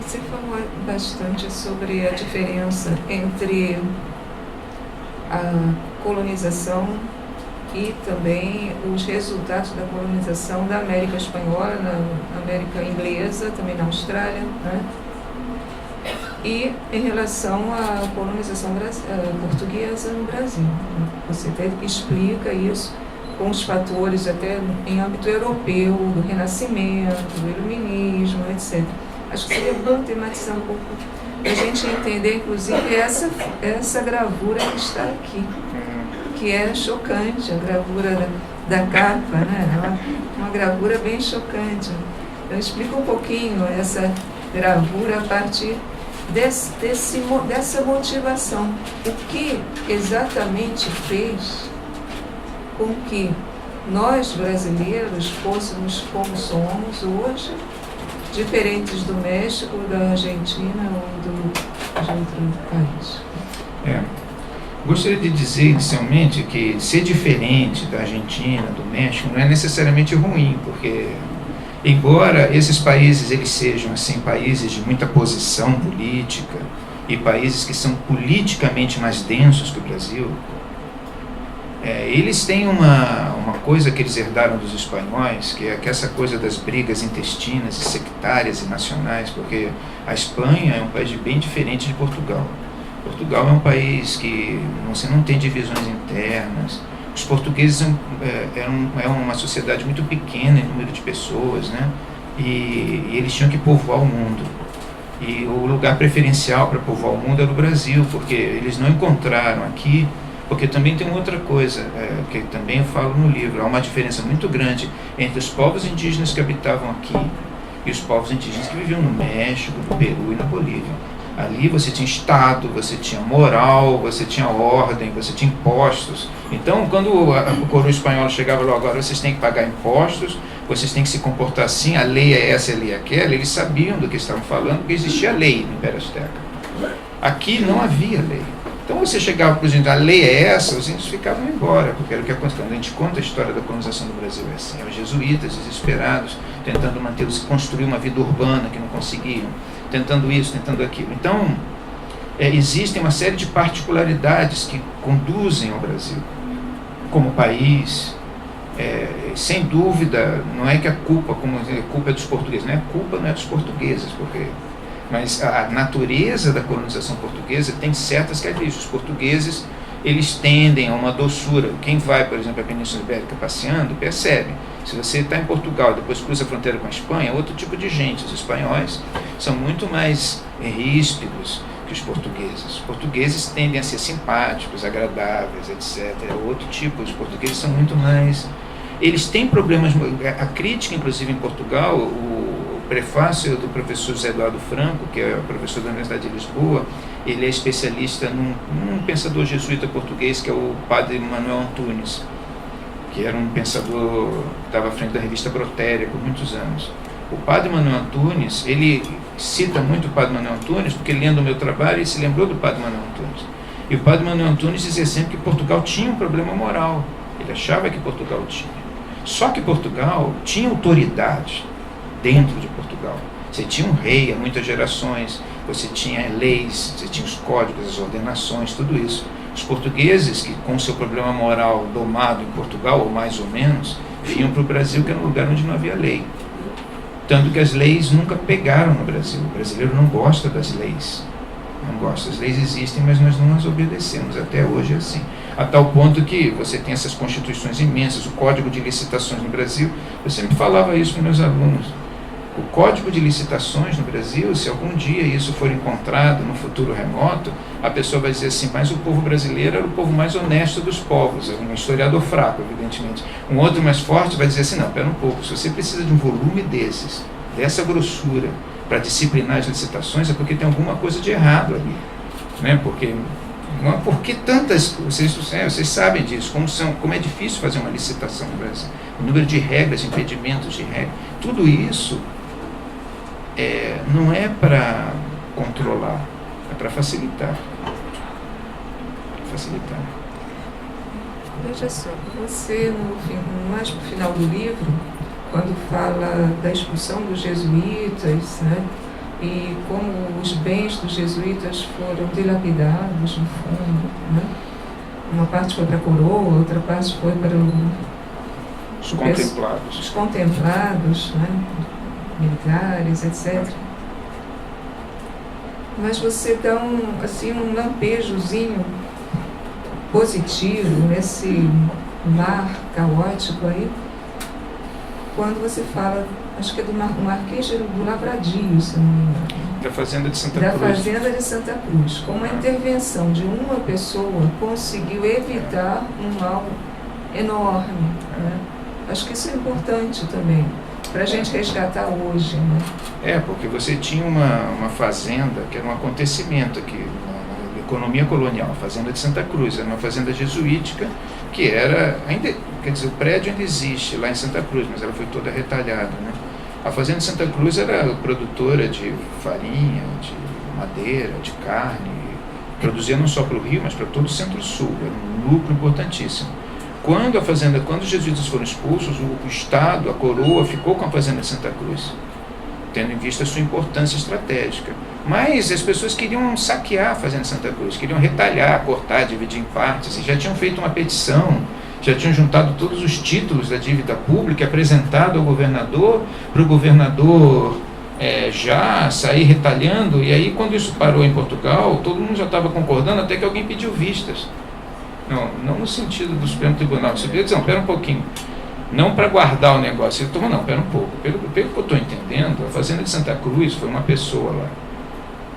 Você falou bastante sobre a diferença entre a colonização e também os resultados da colonização da América Espanhola, na América Inglesa, também na Austrália, né? E em relação à colonização portuguesa no Brasil. Você até explica isso com os fatores até em âmbito europeu, do Renascimento, do Iluminismo, etc. Acho que seria bom tematizar um pouco, para a gente entender, inclusive, essa gravura que está aqui, que é chocante, a gravura da capa, né? Uma gravura bem chocante. Então, explica um pouquinho essa gravura a partir dessa motivação. O que exatamente fez com que nós, brasileiros, fôssemos como somos hoje, diferentes do México, da Argentina ou de outro país? Gostaria de dizer inicialmente que ser diferente da Argentina, do México, não é necessariamente ruim, porque embora esses países eles sejam assim países de muita posição política e países que são politicamente mais densos que o Brasil, eles têm uma coisa que eles herdaram dos espanhóis, que é essa coisa das brigas intestinas e sectárias e nacionais, porque a Espanha é um país bem diferente de Portugal. Portugal é um país que você não tem divisões internas. Os portugueses é uma sociedade muito pequena em número de pessoas, né? E eles tinham que povoar o mundo. E o lugar preferencial para povoar o mundo era o Brasil, porque eles não encontraram aqui. Porque também tem outra coisa, que também eu falo no livro, há uma diferença muito grande entre os povos indígenas que habitavam aqui e os povos indígenas que viviam no México, no Peru e na Bolívia. Ali você tinha Estado, você tinha moral, você tinha ordem, você tinha impostos. Então, quando o coroa espanhol chegava lá, agora vocês têm que pagar impostos, vocês têm que se comportar assim, a lei é essa, a lei é aquela, eles sabiam do que estavam falando, porque existia lei no Império Azteca. Aqui não havia lei. Então você chegava para os índios, a lei é essa, os índios ficavam embora, porque era o que aconteceu. Quando a gente conta a história da colonização do Brasil, é assim, os jesuítas desesperados, tentando construir uma vida urbana que não conseguiam, tentando isso, tentando aquilo. Então, existem uma série de particularidades que conduzem ao Brasil como país. Sem dúvida, não é que a culpa é dos portugueses, não é dos portugueses, mas a natureza da colonização portuguesa tem certas características. Os portugueses, eles tendem a uma doçura. Quem vai, por exemplo, à Península Ibérica passeando, percebe. Se você está em Portugal e depois cruza a fronteira com a Espanha, é outro tipo de gente. Os espanhóis são muito mais ríspidos que os portugueses. Os portugueses tendem a ser simpáticos, agradáveis, etc. É outro tipo. Os portugueses são muito mais... Eles têm problemas... A crítica, inclusive, em Portugal... O prefácio do professor José Eduardo Franco, que é professor da Universidade de Lisboa, ele é especialista num pensador jesuíta português, que é o padre Manuel Antunes, que era um pensador que estava à frente da revista Brotéria por muitos anos. O padre Manuel Antunes, ele cita muito o padre Manuel Antunes, porque lendo o meu trabalho, ele se lembrou do padre Manuel Antunes. E o padre Manuel Antunes dizia sempre que Portugal tinha um problema moral. Ele achava que Portugal tinha. Só que Portugal tinha autoridade dentro de Portugal. Você tinha um rei há muitas gerações, você tinha leis, você tinha os códigos, as ordenações, tudo isso. Os portugueses, que com o seu problema moral domado em Portugal, ou mais ou menos, vinham para o Brasil, que era um lugar onde não havia lei. Tanto que as leis nunca pegaram no Brasil. O brasileiro não gosta das leis. Não gosta. As leis existem, mas nós não as obedecemos. Até hoje é assim. A tal ponto que você tem essas constituições imensas, o Código de Licitações no Brasil. Eu sempre falava isso para meus alunos. O Código de Licitações no Brasil, se algum dia isso for encontrado no futuro remoto, a pessoa vai dizer assim, mas o povo brasileiro era o povo mais honesto dos povos, é um historiador fraco, evidentemente. Um outro mais forte vai dizer assim, não, pera um pouco, se você precisa de um volume dessa grossura, para disciplinar as licitações, é porque tem alguma coisa de errado ali. Né? Porque tantas... Vocês sabem disso, como é difícil fazer uma licitação no Brasil. O número de regras, impedimentos de regras, tudo isso não é para controlar, é para facilitar. Veja só, você, mais para o final do livro, quando fala da expulsão dos jesuítas, né, e como os bens dos jesuítas foram dilapidados, no fundo, né? Uma parte foi para a coroa, outra parte foi para os contemplados, né? Militares, etc. Mas você dá um lampejozinho positivo nesse mar caótico aí, quando você fala, acho que é do Marquês do Lavradio, se não me engano. Da Fazenda de Santa Da Cruz. Fazenda de Santa Cruz. Com uma intervenção de uma pessoa, conseguiu evitar um mal enorme, né? Acho que isso é importante também, para a gente resgatar hoje, né? Porque você tinha uma fazenda, que era um acontecimento aqui na economia colonial, a Fazenda de Santa Cruz, era uma fazenda jesuítica, que era, ainda, quer dizer, o prédio ainda existe lá em Santa Cruz, mas ela foi toda retalhada, né? A Fazenda de Santa Cruz era produtora de farinha, de madeira, de carne, produzia não só para o Rio, mas para todo o Centro-Sul, era um lucro importantíssimo. Quando os jesuítas foram expulsos, o Estado, a coroa, ficou com a Fazenda de Santa Cruz, tendo em vista a sua importância estratégica. Mas as pessoas queriam saquear a Fazenda de Santa Cruz, queriam retalhar, cortar, dividir em partes, e já tinham feito uma petição, já tinham juntado todos os títulos da dívida pública, apresentado ao governador, para o governador já sair retalhando, e aí quando isso parou em Portugal, todo mundo já estava concordando, até que alguém pediu vistas. Não no sentido do Supremo Tribunal, você podia dizer, não, pera um pouquinho, não para guardar o negócio. Ele falou, não, pera um pouco, pelo que eu estou entendendo, a Fazenda de Santa Cruz foi uma pessoa lá,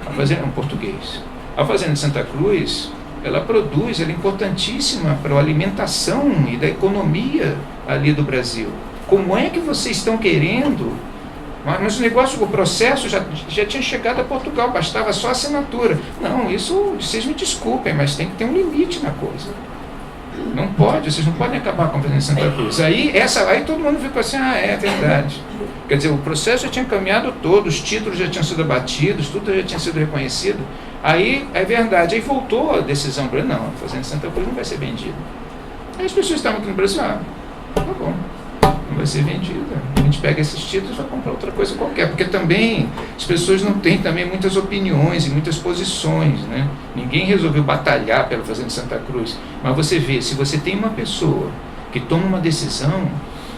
a Fazenda é um português. A Fazenda de Santa Cruz, ela é importantíssima para a alimentação e da economia ali do Brasil. Como é que vocês estão querendo? Mas o negócio, o processo já tinha chegado a Portugal, bastava só a assinatura. Não, isso, vocês me desculpem, mas tem que ter um limite na coisa. Não pode, vocês não podem acabar com a Fazenda de Santa Cruz. Aí todo mundo ficou assim, é verdade. Quer dizer, o processo já tinha caminhado todo, os títulos já tinham sido abatidos, tudo já tinha sido reconhecido. Aí, é verdade, aí voltou a decisão para não, a Fazenda de Santa Cruz não vai ser vendida. Aí as pessoas estavam aqui no Brasil, tá bom, não vai ser vendida. A gente pega esses títulos e vai comprar outra coisa qualquer, porque também as pessoas não têm também muitas opiniões e muitas posições, né? Ninguém resolveu batalhar pela Fazenda de Santa Cruz, mas você vê, se você tem uma pessoa que toma uma decisão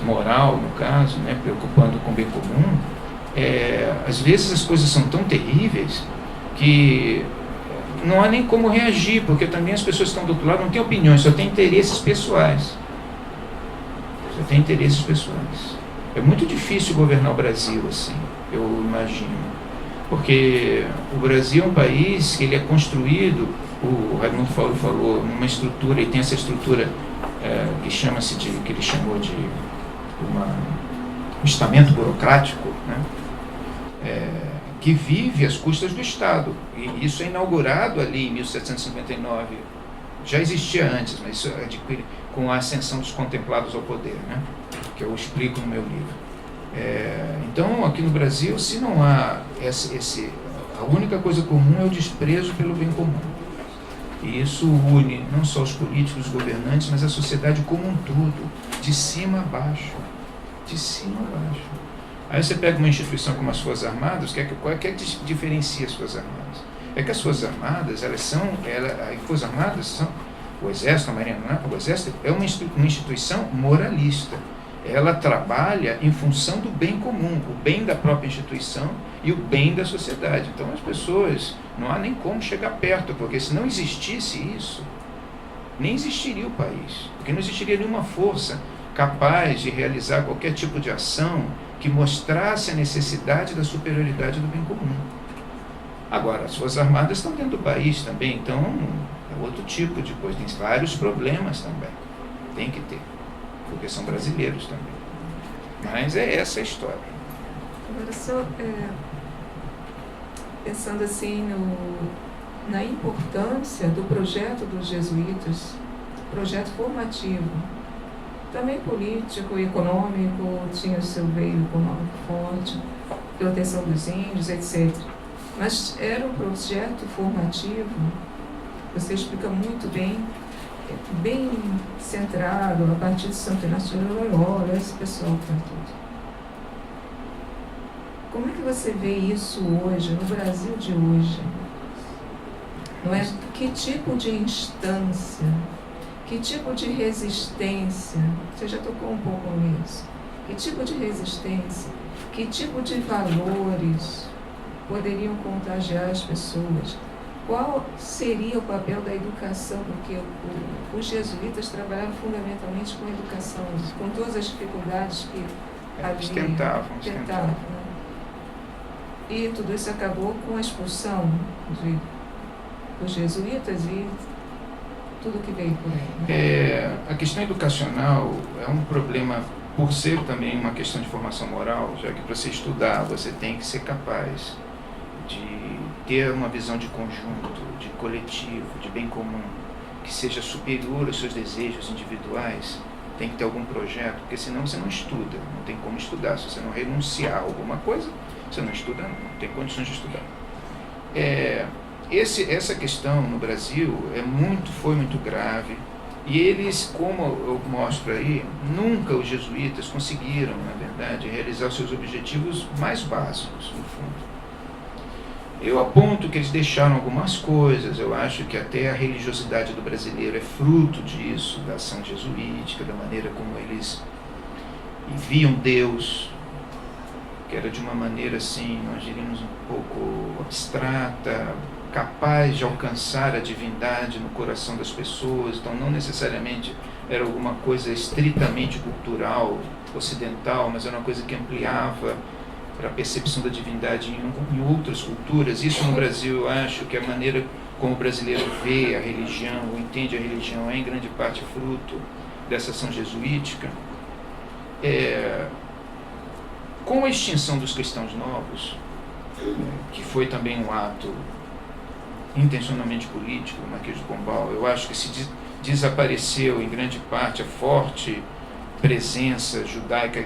moral, no caso, né, preocupando com o bem comum, às vezes as coisas são tão terríveis que não há nem como reagir, porque também as pessoas que estão do outro lado não têm opiniões, só têm interesses pessoais. É muito difícil governar o Brasil assim, eu imagino, porque o Brasil é um país que ele é construído, o Raimundo falou, numa estrutura, e tem essa estrutura que ele chamou de um estamento burocrático, né? Que vive às custas do Estado, e isso é inaugurado ali em 1759, já existia antes, mas isso adquire com a ascensão dos contemplados ao poder, né? Que eu explico no meu livro. Então, aqui no Brasil, se não há a única coisa comum é o desprezo pelo bem comum. E isso une não só os políticos, os governantes, mas a sociedade como um todo, de cima a baixo. De cima a baixo. Aí você pega uma instituição como as Forças Armadas, qual é que diferencia as Forças Armadas? É que as Forças Armadas, as Forças Armadas são, o Exército, a Marinha, o Exército é uma instituição moralista. Ela trabalha em função do bem comum, o bem da própria instituição e o bem da sociedade. Então as pessoas, não há nem como chegar perto, porque se não existisse isso, nem existiria o país, porque não existiria nenhuma força capaz de realizar qualquer tipo de ação que mostrasse a necessidade da superioridade do bem comum. Agora, as Forças Armadas estão dentro do país também, então é outro tipo de coisa, tem vários problemas também, tem que ter, porque são brasileiros também. Mas é essa a história. Agora, só pensando assim na importância do projeto dos jesuítas, projeto formativo, também político e econômico, tinha o seu veio econômico forte, proteção dos índios, etc. Mas era um projeto formativo, você explica muito bem, bem centrado a partir de Santo Inácio de Loyola, esse pessoal que está tudo. Como é que você vê isso hoje, no Brasil de hoje? Não é? Que tipo de instância, que tipo de resistência, você já tocou um pouco nisso, que tipo de resistência, que tipo de valores poderiam contagiar as pessoas? Qual seria o papel da educação? Porque os jesuítas trabalhavam fundamentalmente com a educação, com todas as dificuldades que eles havia. tentavam. Né? E tudo isso acabou com a expulsão dos jesuítas e tudo que veio por aí. Né? A questão educacional é um problema, por ser também uma questão de formação moral, já que para você estudar você tem que ser capaz de ter uma visão de conjunto, de coletivo, de bem comum, que seja superior aos seus desejos individuais. Tem que ter algum projeto, porque senão você não estuda, não tem como estudar. Se você não renunciar a alguma coisa, você não estuda, não tem condições de estudar. Essa questão no Brasil foi muito grave, e eles, como eu mostro aí, nunca os jesuítas conseguiram, na verdade, realizar os seus objetivos mais básicos, no fundo. Eu aponto que eles deixaram algumas coisas. Eu acho que até a religiosidade do brasileiro é fruto disso, da ação jesuítica, da maneira como eles viam Deus, que era de uma maneira assim, nós diríamos um pouco abstrata, capaz de alcançar a divindade no coração das pessoas. Então não necessariamente era alguma coisa estritamente cultural, ocidental, mas era uma coisa que ampliava para a percepção da divindade em outras culturas. Isso no Brasil, eu acho que a maneira como o brasileiro vê a religião, ou entende a religião, é em grande parte fruto dessa ação jesuítica. Com a extinção dos cristãos novos, que foi também um ato intencionalmente político, o Marquês de Pombal, eu acho que se desapareceu em grande parte a forte presença judaica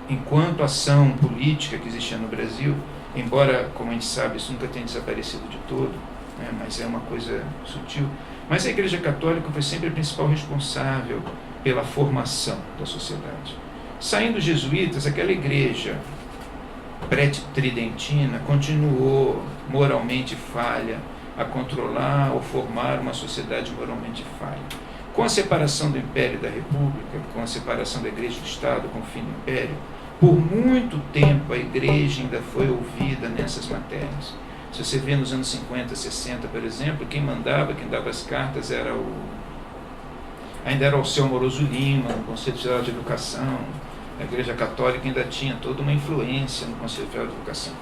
enquanto ação política que existia no Brasil, embora, como a gente sabe, isso nunca tenha desaparecido de todo, né, mas é uma coisa sutil. Mas a Igreja Católica foi sempre a principal responsável pela formação da sociedade. Saindo os jesuítas, aquela igreja pré-tridentina continuou moralmente falha a controlar ou formar uma sociedade moralmente falha. Com a separação do Império e da República, com a separação da Igreja e do Estado, com o fim do Império, por muito tempo a Igreja ainda foi ouvida nessas matérias. Se você vê nos anos 50, 60, por exemplo, quem mandava, quem dava as cartas ainda era o seu Amoroso Lima, no Conselho Federal de Educação. A Igreja Católica ainda tinha toda uma influência no Conselho Federal de Educação.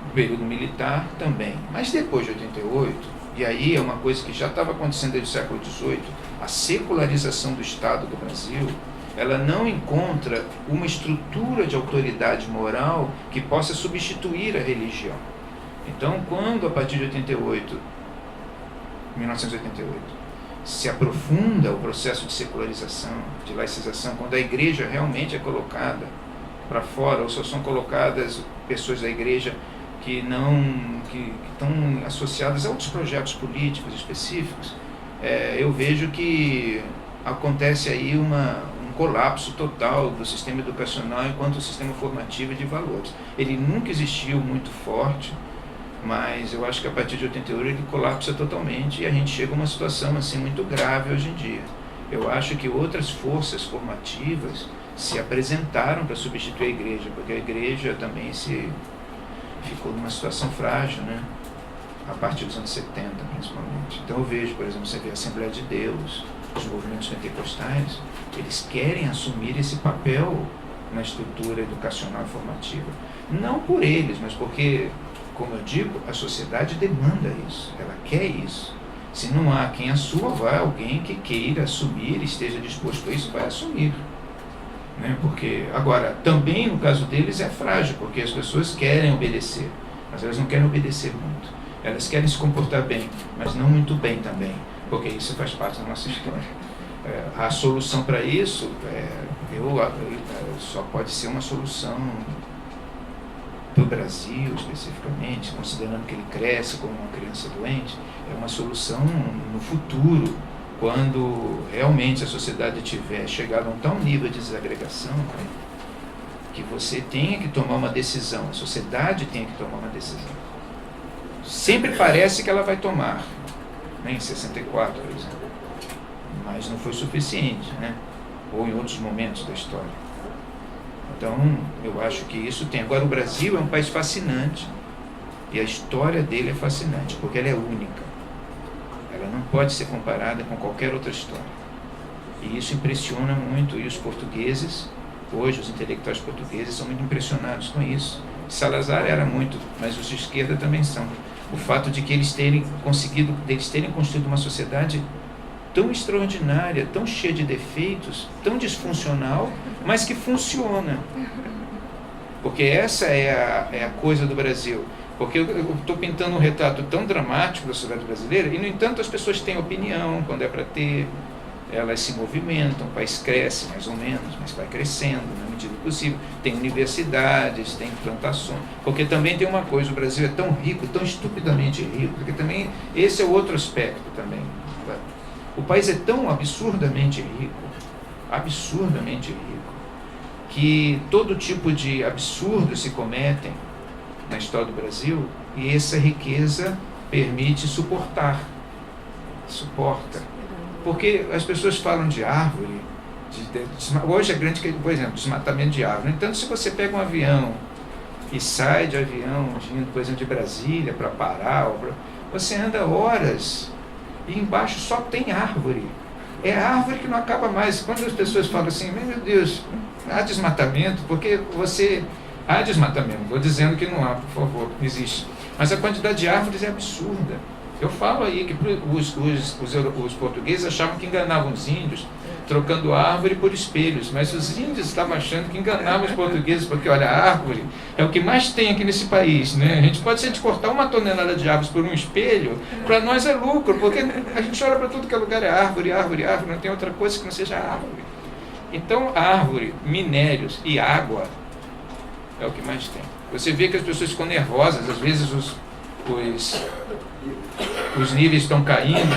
No período militar também. Mas depois de 88, e aí é uma coisa que já estava acontecendo desde o século XVIII, a secularização do Estado do Brasil, ela não encontra uma estrutura de autoridade moral que possa substituir a religião. Então, quando a partir de 1988, se aprofunda o processo de secularização, de laicização, quando a igreja realmente é colocada para fora, ou só são colocadas pessoas da igreja que estão associadas a outros projetos políticos específicos, eu vejo que acontece aí um colapso total do sistema educacional enquanto sistema formativo e de valores. Ele nunca existiu muito forte, mas eu acho que a partir de 88 ele colapsa totalmente e a gente chega a uma situação assim muito grave hoje em dia. Eu acho que outras forças formativas se apresentaram para substituir a igreja, porque a igreja também ficou numa situação frágil, né? A partir dos anos 70, principalmente. Então eu vejo, por exemplo, você vê a Assembleia de Deus, os movimentos pentecostais, eles querem assumir esse papel na estrutura educacional e formativa. Não por eles, mas porque, como eu digo, a sociedade demanda isso, ela quer isso. Se não há quem assuma, vai alguém que queira assumir, esteja disposto a isso, vai assumir. Né? Porque, agora, também no caso deles é frágil, porque as pessoas querem obedecer, mas elas não querem obedecer muito. Elas querem se comportar bem, mas não muito bem também, porque isso faz parte da nossa história. A solução para isso só pode ser uma solução para o Brasil especificamente, considerando que ele cresce como uma criança doente, é uma solução no futuro, quando realmente a sociedade tiver chegado a um tal nível de desagregação, que você tenha que tomar uma decisão, a sociedade tenha que tomar uma decisão. Sempre parece que ela vai tomar, né, em 64, por exemplo, mas não foi suficiente, né? Ou em outros momentos da história. Então, eu acho que isso tem. Agora, o Brasil é um país fascinante, e a história dele é fascinante, porque ela é única. Ela não pode ser comparada com qualquer outra história. E isso impressiona muito, e os portugueses, hoje os intelectuais portugueses são muito impressionados com isso. Salazar era muito, mas os de esquerda também são. O fato de que eles terem construído uma sociedade tão extraordinária, tão cheia de defeitos, tão disfuncional, mas que funciona. Porque essa é a coisa do Brasil. Porque eu estou pintando um retrato tão dramático da sociedade brasileira, e no entanto as pessoas têm opinião quando é para ter, elas se movimentam, o país cresce mais ou menos, mas vai crescendo na medida possível. Tem universidades, tem plantações, porque também tem uma coisa, o Brasil é tão rico, tão estupidamente rico, porque também esse é o outro aspecto também. O país é tão absurdamente rico, que todo tipo de absurdos se cometem na história do Brasil, e essa riqueza permite suporta. Porque as pessoas falam de árvore, hoje é grande, por exemplo, desmatamento de árvore. No entanto, se você pega um avião e sai de avião, indo, por exemplo, de Brasília para Pará, você anda horas e embaixo só tem árvore. É a árvore que não acaba mais. Quando as pessoas falam assim, meu Deus, há desmatamento, porque há desmatamento, estou dizendo que não há, por favor, não existe. Mas a quantidade de árvores é absurda. Eu falo aí que os portugueses achavam que enganavam os índios, trocando árvore por espelhos, mas os índios estavam achando que enganavam os portugueses, porque olha, a árvore é o que mais tem aqui nesse país, né? A gente pode, se a gente cortar 1 tonelada de árvores por um espelho, para nós é lucro, porque a gente olha para tudo que é lugar, é árvore, não tem outra coisa que não seja árvore. Então, árvore, minérios e água é o que mais tem. Você vê que as pessoas ficam nervosas, às vezes os níveis estão caindo,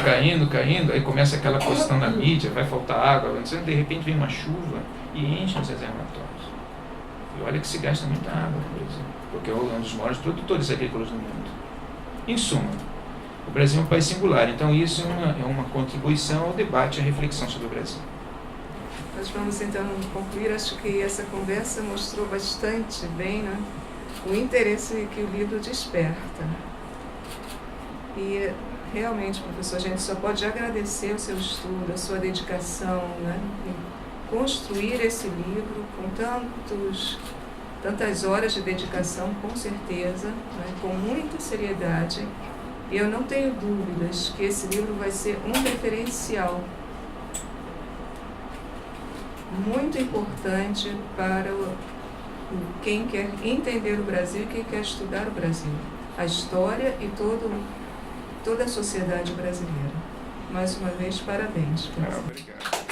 aí começa aquela questão na mídia, vai faltar água, de repente vem uma chuva e enche os reservatórios. E olha que se gasta muita água, por exemplo, porque é um dos maiores produtores agrícolas do mundo. Em suma, o Brasil é um país singular, então isso é uma contribuição ao debate e à reflexão sobre o Brasil. Nós vamos então concluir. Acho que essa conversa mostrou bastante bem, né, o interesse que o livro desperta. E realmente, professor, a gente só pode agradecer o seu estudo, a sua dedicação, né, em construir esse livro com tantas horas de dedicação, com certeza, né, com muita seriedade. E eu não tenho dúvidas que esse livro vai ser um referencial muito importante para quem quer entender o Brasil e quem quer estudar o Brasil, a história e toda a sociedade brasileira. Mais uma vez, parabéns. Obrigado.